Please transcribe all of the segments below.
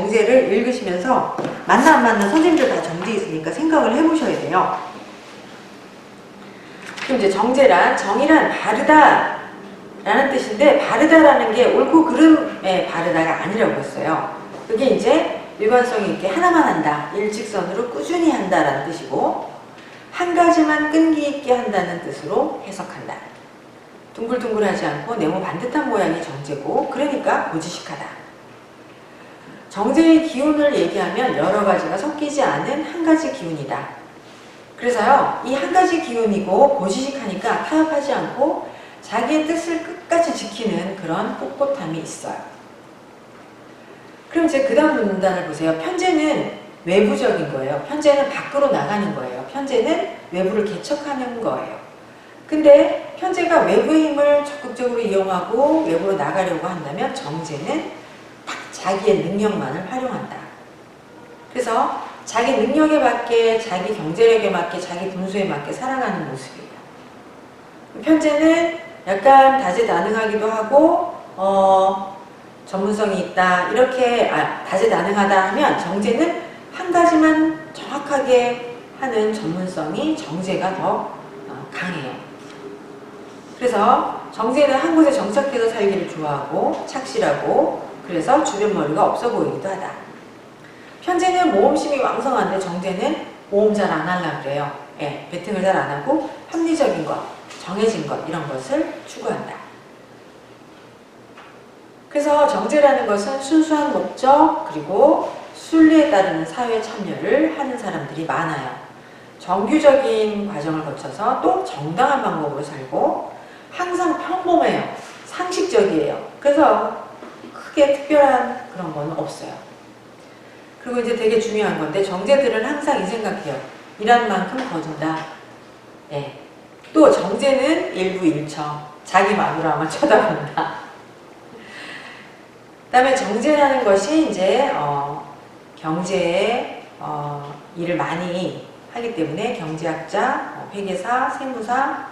정제를 읽으시면서 맞나 안 맞나 선생님들 다 정제 있으니까 생각을 해보셔야 돼요. 그럼 이제 정제란 정이란 바르다 라는 뜻인데, 바르다라는 게 옳고 그름의 바르다가 아니라고 했어요. 그게 이제 일관성 있게 하나만 한다, 일직선으로 꾸준히 한다라는 뜻이고, 한 가지만 끈기 있게 한다는 뜻으로 해석한다. 둥글둥글하지 않고 네모 반듯한 모양이 정제고, 그러니까 고지식하다. 정제의 기운을 얘기하면 여러 가지가 섞이지 않은 한 가지 기운이다. 그래서요, 이 한 가지 기운이고 고지식하니까 타협하지 않고 자기의 뜻을 끝까지 지키는 그런 꼿꼿함이 있어요. 그럼 이제 그 다음 문단을 보세요. 편제는 외부적인 거예요. 편제는 밖으로 나가는 거예요. 편제는 외부를 개척하는 거예요. 근데 편제가 외부의 힘을 적극적으로 이용하고 외부로 나가려고 한다면 정제는 딱 자기의 능력만을 활용한다. 그래서 자기 능력에 맞게, 자기 경제력에 맞게, 자기 분수에 맞게 살아가는 모습이에요. 편제는 약간 다재다능하기도 하고 전문성이 있다, 이렇게 다재다능하다 하면, 정제는 한 가지만 정확하게 하는 전문성이 정제가 더 강해요. 그래서 정제는 한 곳에 정착해서 살기를 좋아하고 착실하고, 그래서 주변 머리가 없어 보이기도 하다. 편제는 모험심이 왕성한데 정제는 모험 잘 안 하려고 그래요. 예, 베팅을 잘 안 하고 합리적인 것, 정해진 것, 이런 것을 추구한다. 그래서 정제라는 것은 순수한 목적, 그리고 순리에 따르는 사회 참여를 하는 사람들이 많아요. 정규적인 과정을 거쳐서 또 정당한 방법으로 살고, 항상 평범해요. 상식적이에요. 그래서 크게 특별한 그런 건 없어요. 그리고 이제 되게 중요한 건데, 정제들은 항상 이 생각해요. 일한 만큼 거둔다. 네. 또 정제는 일부일처, 자기 마누라만 쳐다본다. 그 다음에 정제라는 것이 이제 경제에 일을 많이 하기 때문에 경제학자, 회계사, 세무사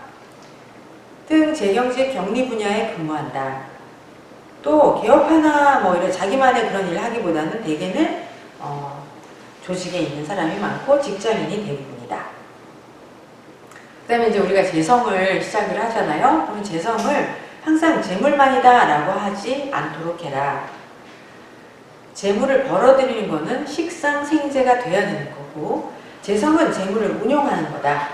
등 재경제 격리 분야에 근무한다. 또 개업하나 뭐 이런 자기만의 그런 일을 하기보다는 대개는 조직에 있는 사람이 많고 직장인이 대부분이다. 그 다음에 이제 우리가 재성을 시작을 하잖아요. 그러면 재성을 항상 재물만이다 라고 하지 않도록 해라. 재물을 벌어들이는 거는 식상생재가 돼야 되는 거고, 재성은 재물을 운용하는 거다.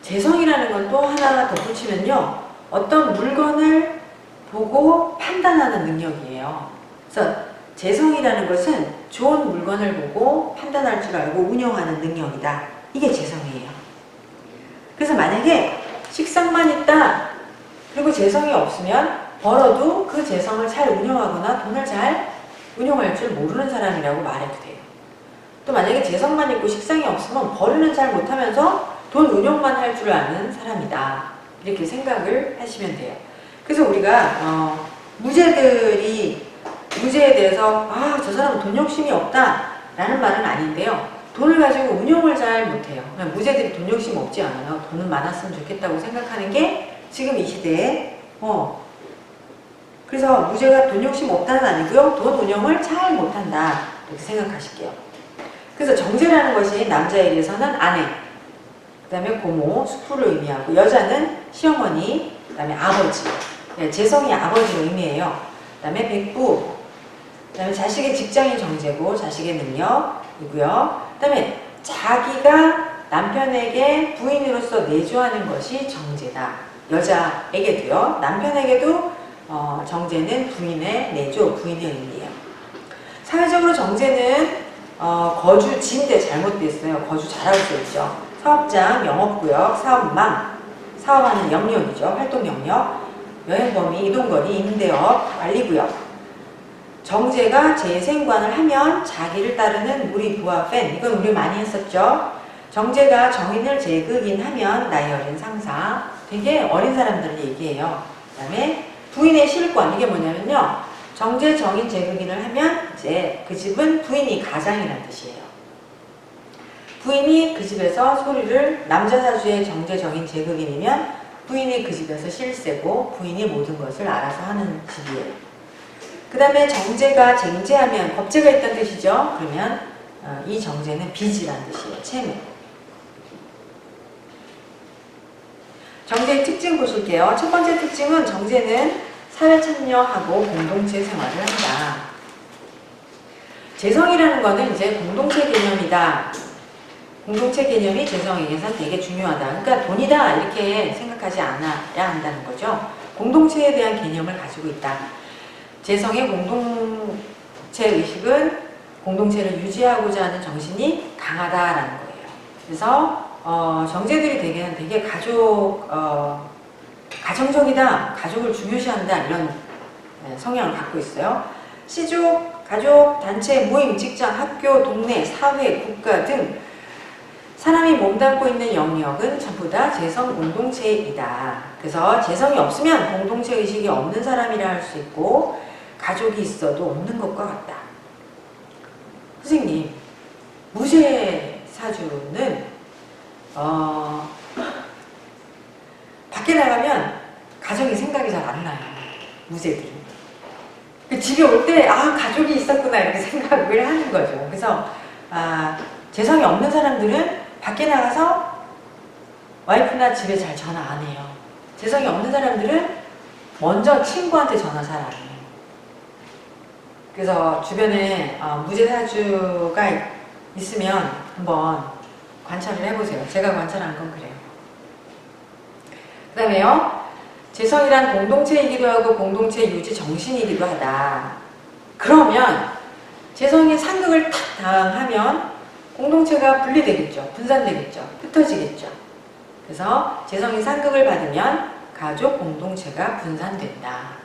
재성이라는 건 또 하나 덧붙이면요, 어떤 물건을 보고 판단하는 능력이에요. 그래서 재성이라는 것은 좋은 물건을 보고 판단할 줄 알고 운용하는 능력이다. 이게 재성이에요. 그래서 만약에 식상만 있다, 그리고 재성이 없으면 벌어도 그 재성을 잘 운용하거나 돈을 잘 운용할 줄 모르는 사람이라고 말해도 돼요. 또 만약에 재성만 있고 식상이 없으면 벌이는 잘 못하면서 돈 운용만 할 줄 아는 사람이다. 이렇게 생각을 하시면 돼요. 그래서 우리가 무죄에 대해서 저 사람은 돈 욕심이 없다 라는 말은 아닌데요. 돈을 가지고 운용을 잘 못해요. 그냥 무죄들이 돈 욕심 없지 않아요. 돈은 많았으면 좋겠다고 생각하는 게 지금 이 시대에 그래서 무죄가 돈 욕심 없다는 아니고요. 돈 운용을 잘 못한다 이렇게 생각하실게요. 그래서 정제라는 것이 남자에게서는 아내, 그 다음에 고모, 수프를 의미하고, 여자는 시어머니, 그 다음에 아버지, 재성이 아버지를 의미해요. 그 다음에 백부, 그 다음에 자식의 직장이 정제고 자식의 능력이고요. 그 다음에 자기가 남편에게 부인으로서 내조하는 것이 정제다. 여자에게도요. 남편에게도 정제는 부인의 내조, 부인의 의미예요. 사회적으로 정제는 거주 지인대 잘못됐어요. 거주 잘하고 있죠. 사업장, 영업구역, 사업망, 사업하는 영역이죠. 활동 영역, 여행범위, 이동거리, 임대업, 관리구역. 정제가 재생관을 하면 자기를 따르는 무리, 부하, 팬, 이건 우리 많이 했었죠. 정제가 정인을 재극인하면 나이 어린 상사, 되게 어린 사람들을 얘기해요. 그 다음에 부인의 실권, 이게 뭐냐면요, 정제, 정인, 재극인을 하면 이제 그 집은 부인이 가장이라는 뜻이에요. 부인이 그 집에서 소리를, 남자 사주의 정제, 정인, 재극인이면 부인이 그 집에서 실세고 부인이 모든 것을 알아서 하는 집이에요. 그 다음에 정제가 쟁제하면 겁제가 있다는 뜻이죠. 그러면 이 정제는 빚이라는 뜻이에요. 채무. 정제의 특징 보실게요. 첫 번째 특징은 정제는 사회 참여하고 공동체 생활을 한다. 재성이라는 거는 이제 공동체 개념이다. 공동체 개념이 재성에게선 되게 중요하다. 그러니까 돈이다 이렇게 생각하지 않아야 한다는 거죠. 공동체에 대한 개념을 가지고 있다. 재성의 공동체 의식은 공동체를 유지하고자 하는 정신이 강하다라는 거예요. 그래서 정제들이 되게 가정적이다, 가족을 중요시한다 이런 성향을 갖고 있어요. 시족, 가족, 단체, 모임, 직장, 학교, 동네, 사회, 국가 등 사람이 몸담고 있는 영역은 전부 다 재성 공동체이다. 그래서 재성이 없으면 공동체 의식이 없는 사람이라 할 수 있고 가족이 있어도 없는 것과 같다. 선생님, 무쇠 사주는 밖에 나가면 가정이 생각이 잘 안 나요. 무쇠들은. 집에 올 때 가족이 있었구나 이렇게 생각을 하는 거죠. 그래서 재성이 없는 사람들은 밖에 나가서 와이프나 집에 잘 전화 안 해요. 재성이 없는 사람들은 먼저 친구한테 전화 잘 안 해요. 그래서 주변에 무쇠사주가 있으면 한번 관찰을 해보세요. 제가 관찰한 건 그래요. 그 다음에요. 재성이란 공동체이기도 하고 공동체 유지 정신이기도 하다. 그러면 재성이 상극을 탁 당하면 공동체가 분리되겠죠. 분산되겠죠. 흩어지겠죠. 그래서 재성이 상극을 받으면 가족 공동체가 분산된다.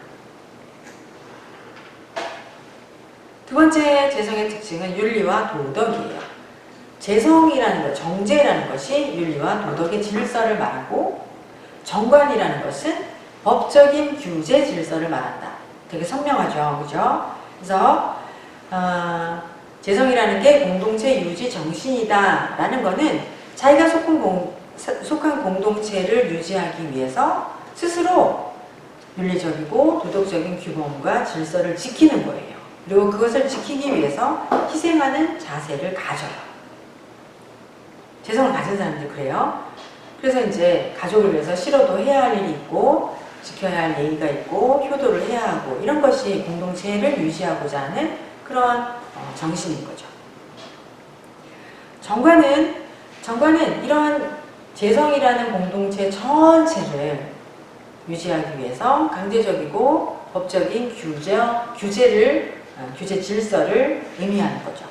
두 번째 재성의 특징은 윤리와 도덕이에요. 재성이라는 것, 정제라는 것이 윤리와 도덕의 질서를 말하고 정관이라는 것은 법적인 규제 질서를 말한다. 되게 선명하죠. 그죠? 그래서 재성이라는 게 공동체 유지 정신이다 라는 거는 자기가 속한 공동체를 유지하기 위해서 스스로 윤리적이고 도덕적인 규범과 질서를 지키는 거예요. 그리고 그것을 지키기 위해서 희생하는 자세를 가져요. 재성을 가진 사람들 그래요. 그래서 이제 가족을 위해서 싫어도 해야 할 일이 있고 지켜야 할 예의가 있고 효도를 해야 하고 이런 것이 공동체를 유지하고자 하는 그런 정신인 거죠. 정관은 이러한 재성이라는 공동체 전체를 유지하기 위해서 강제적이고 법적인 규제 질서를 의미하는 거죠.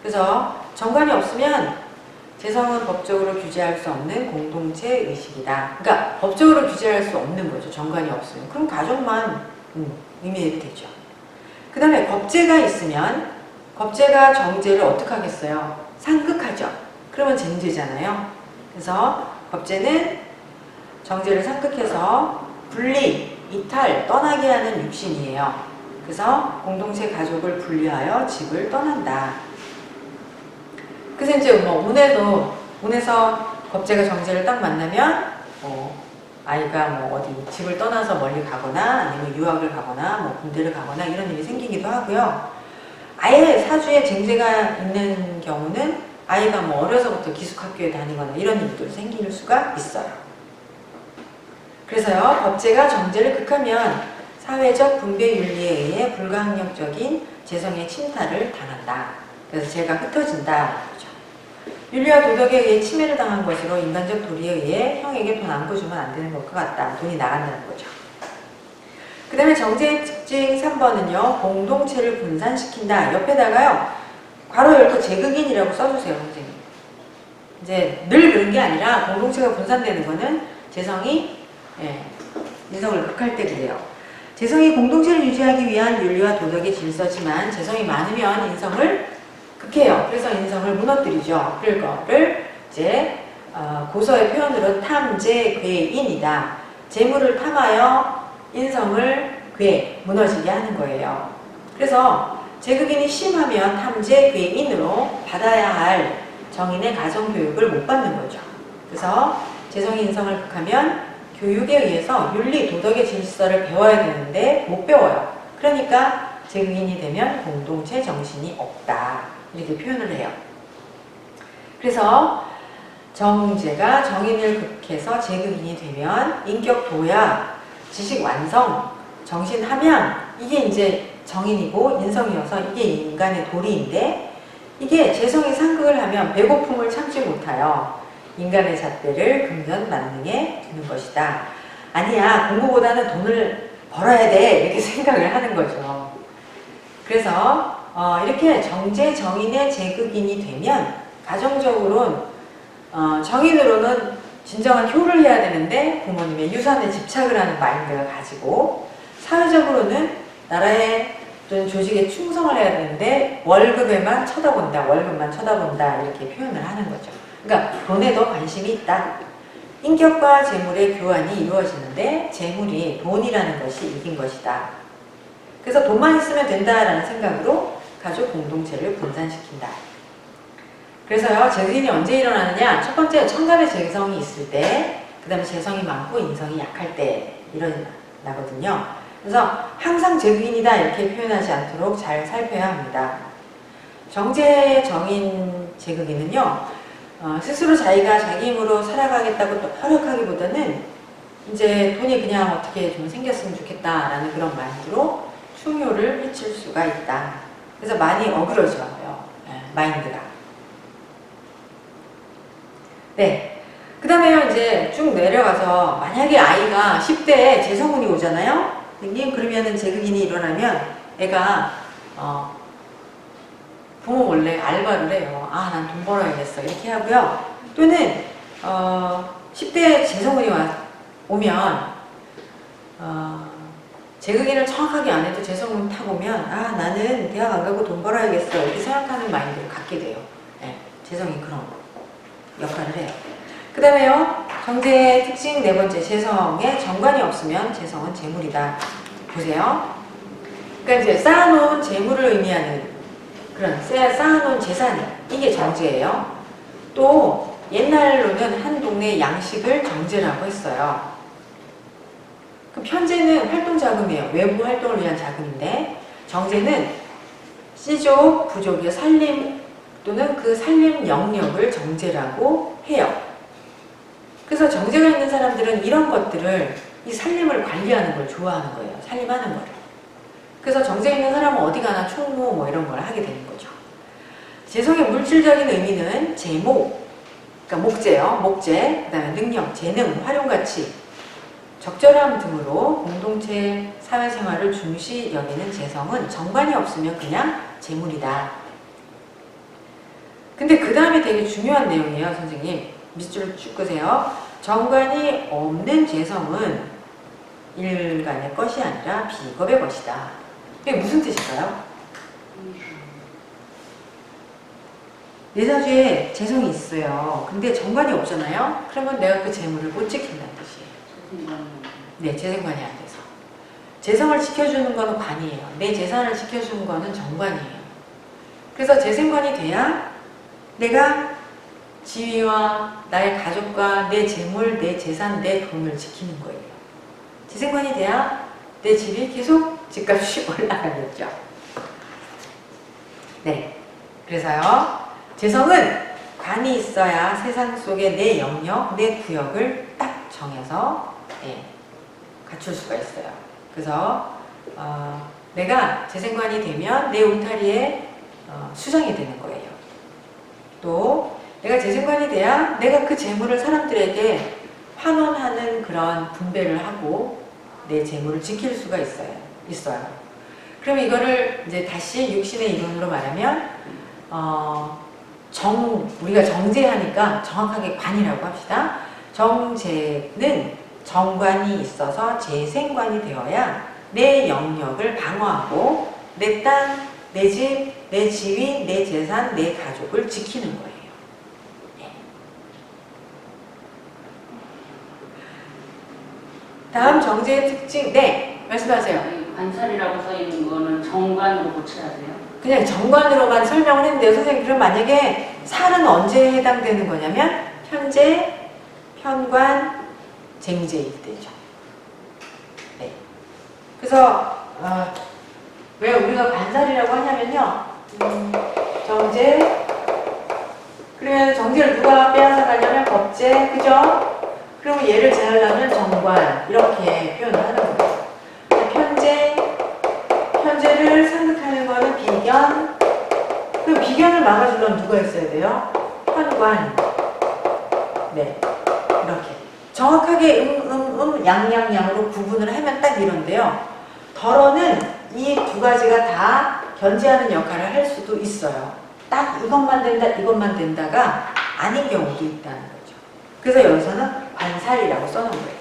그래서 정관이 없으면 재성은 법적으로 규제할 수 없는 공동체 의식이다. 그러니까 법적으로 규제할 수 없는 거죠. 정관이 없으면. 그럼 가족만 의미해도 되죠. 그 다음에 겁제가 있으면 겁제가 정제를 어떻게 하겠어요? 상극하죠. 그러면 쟁제잖아요. 그래서 겁제는 정제를 상극해서 분리, 이탈, 떠나게 하는 육신이에요. 그래서 공동체 가족을 분리하여 집을 떠난다. 그래서 이제 운에서 겁제가 정제를 딱 만나면 아이가 어디 집을 떠나서 멀리 가거나 아니면 유학을 가거나 군대를 가거나 이런 일이 생기기도 하고요. 아예 사주에 쟁제가 있는 경우는 아이가 어려서부터 기숙학교에 다니거나 이런 일들이 생길 수가 있어요. 그래서요, 겁제가 정제를 극하면 사회적 분배 윤리에 의해 불가항력적인 재성의 침탈을 당한다. 그래서 죄가 흩어진다. 윤리와 도덕에 의해 침해를 당한 것으로 인간적 도리에 의해 형에게 돈 안 거주면 안 되는 것과 같다. 돈이 나간다는 거죠. 그 다음에 정제의 특징 3번은요. 공동체를 분산시킨다. 옆에다가요. 괄호 열고 제극인이라고 써주세요. 선생님. 이제 늘 그런 게 아니라 공동체가 분산되는 거는 재성이 인성을 극할 때 그래요. 재성이 공동체를 유지하기 위한 윤리와 도덕의 질서지만 재성이 많으면 인성을 극해요. 그래서 인성을 무너뜨리죠. 그거를 이제 고서의 표현으로 탐재괴인이다. 재물을 탐하여 인성을 무너지게 하는 거예요. 그래서 제극인이 심하면 탐재괴인으로 받아야 할 정인의 가정교육을 못 받는 거죠. 그래서 재성이 인성을 극하면 교육에 의해서 윤리, 도덕의 질서를 배워야 되는데 못 배워요. 그러니까 제극인이 되면 공동체 정신이 없다. 이렇게 표현을 해요. 그래서 정제가 정인을 극해서 제극인이 되면 인격 도야, 지식 완성, 정신 함양, 이게 이제 정인이고 인성이어서 이게 인간의 도리인데, 이게 재성이 상극을 하면 배고픔을 참지 못하여 인간의 잣대를 금전 만능에 두는 것이다. 아니야, 공부보다는 돈을 벌어야 돼, 이렇게 생각을 하는 거죠. 그래서 이렇게 정제 정인의 제극인이 되면 가정적으로는 정인으로는 진정한 효를 해야 되는데 부모님의 유산에 집착을 하는 마인드를 가지고, 사회적으로는 나라의 또는 조직에 충성을 해야 되는데 월급에만 쳐다본다, 월급만 쳐다본다, 이렇게 표현을 하는 거죠. 그러니까 돈에 더 관심이 있다. 인격과 재물의 교환이 이루어지는데 재물이 돈이라는 것이 이긴 것이다. 그래서 돈만 있으면 된다라는 생각으로 가족 공동체를 분산시킨다. 그래서요, 제극인이 언제 일어나느냐? 첫 번째, 청간의 재성이 있을 때, 그 다음에 재성이 많고 인성이 약할 때 일어나거든요. 그래서 항상 제극인이다 이렇게 표현하지 않도록 잘 살펴야 합니다. 정제 정인 제극인은요, 스스로 자기가 자기 힘으로 살아가겠다고 또 활약하기보다는 이제 돈이 그냥 어떻게 좀 생겼으면 좋겠다라는 그런 마인드로 충효를 미칠 수가 있다. 그래서 많이 어그러져요, 마인드가. 네. 그 다음에요, 이제 쭉 내려가서 만약에 아이가 10대에 재성운이 오잖아요? 선생님, 그러면은 제극인이 일어나면 애가 부모 몰래 알바를 해요. 아, 난 돈 벌어야겠어, 이렇게 하고요. 또는 10대에 재성운이 오면 제극인을 정확하게 안 해도 재성운 타보면, 아, 나는 대학 안 가고 돈 벌어야겠어, 이렇게 생각하는 마인드를 갖게 돼요. 네, 재성이 그런 역할을 해요. 그 다음에요, 정제의 특징 네 번째, 재성에 정관이 없으면 재성은 재물이다. 보세요. 그러니까 이제 쌓아놓은 재물을 의미하는 그런 쌓아놓은 재산이, 이게 정제예요. 또 옛날로는 한 동네 양식을 정제라고 했어요. 그 편제는 활동 자금이에요. 외부 활동을 위한 자금인데, 정제는 씨족, 부족의 살림 또는 그 살림 영역을 정제라고 해요. 그래서 정제가 있는 사람들은 이런 것들을, 이 살림을 관리하는 걸 좋아하는 거예요. 살림하는 거를. 그래서 정제가 있는 사람은 어디 가나 총무 뭐 이런 걸 하게 되는 거죠. 재성의 물질적인 의미는 재목, 그러니까 목재요. 목재, 그 다음에 능력, 재능, 활용가치, 적절함 등으로 공동체 사회생활을 중시 여기는 재성은 정관이 없으면 그냥 재물이다. 근데 그 다음에 되게 중요한 내용이에요, 선생님. 밑줄을 쭉 끄세요. 정관이 없는 재성은 일간의 것이 아니라 비겁의 것이다. 이게 무슨 뜻일까요? 내사주에 재성이 있어요. 근데 정관이 없잖아요? 그러면 내가 그 재물을 못 지킨다는 뜻이에요. 네, 재생관이 안 돼서. 재성을 지켜주는 거는 관이에요. 내 재산을 지켜주는 거는 정관이에요. 그래서 재생관이 돼야 내가 지위와 나의 가족과 내 재물, 내 재산, 내 돈을 지키는 거예요. 재생관이 돼야 내 집이 계속 집값이 올라가겠죠. 네. 그래서요, 재성은 관이 있어야 세상 속에 내 영역, 내 구역을 딱 정해서 갖출 수가 있어요. 그래서 내가 재생관이 되면 내 울타리에 수장이 되는 거예요. 또 내가 재생관이 돼야 내가 그 재물을 사람들에게 환원하는 그런 분배를 하고 내 재물을 지킬 수가 있어요. 그럼 이거를 이제 다시 육신의 이론으로 말하면 우리가 정제하니까 정확하게 관이라고 합시다. 정제는 정관이 있어서 재생관이 되어야 내 영역을 방어하고 내 땅, 내 집, 내 지위, 내 재산, 내 가족을 지키는 거예요. 다음 정제의 특징, 네, 말씀하세요. 관살이라고 써 있는 거는 정관으로 고쳐야 돼요? 그냥 정관으로만 설명을 했는데요. 선생님, 그럼 만약에 살은 언제 해당되는 거냐면 편제, 편관, 쟁제일 때죠. 네. 그래서 왜 우리가 관살이라고 하냐면요. 정제. 그러면 정제를 누가 빼앗아 가냐면 법제. 그죠? 그러면 얘를 제하려면 정관. 이렇게 표현을 하는 거예요. 편제. 편제를 상극하는 거는 비견. 그럼 비견을 막아주려면 누가 있어야 돼요? 현관. 네. 이렇게. 정확하게 양양양으로 구분을 하면 딱 이런데요. 덜어는 이 두 가지가 다 견제하는 역할을 할 수도 있어요. 딱 이것만 된다, 이것만 된다가 아닌 경우도 있다는 거죠. 그래서 여기서는 관살이라고 써놓은 거예요.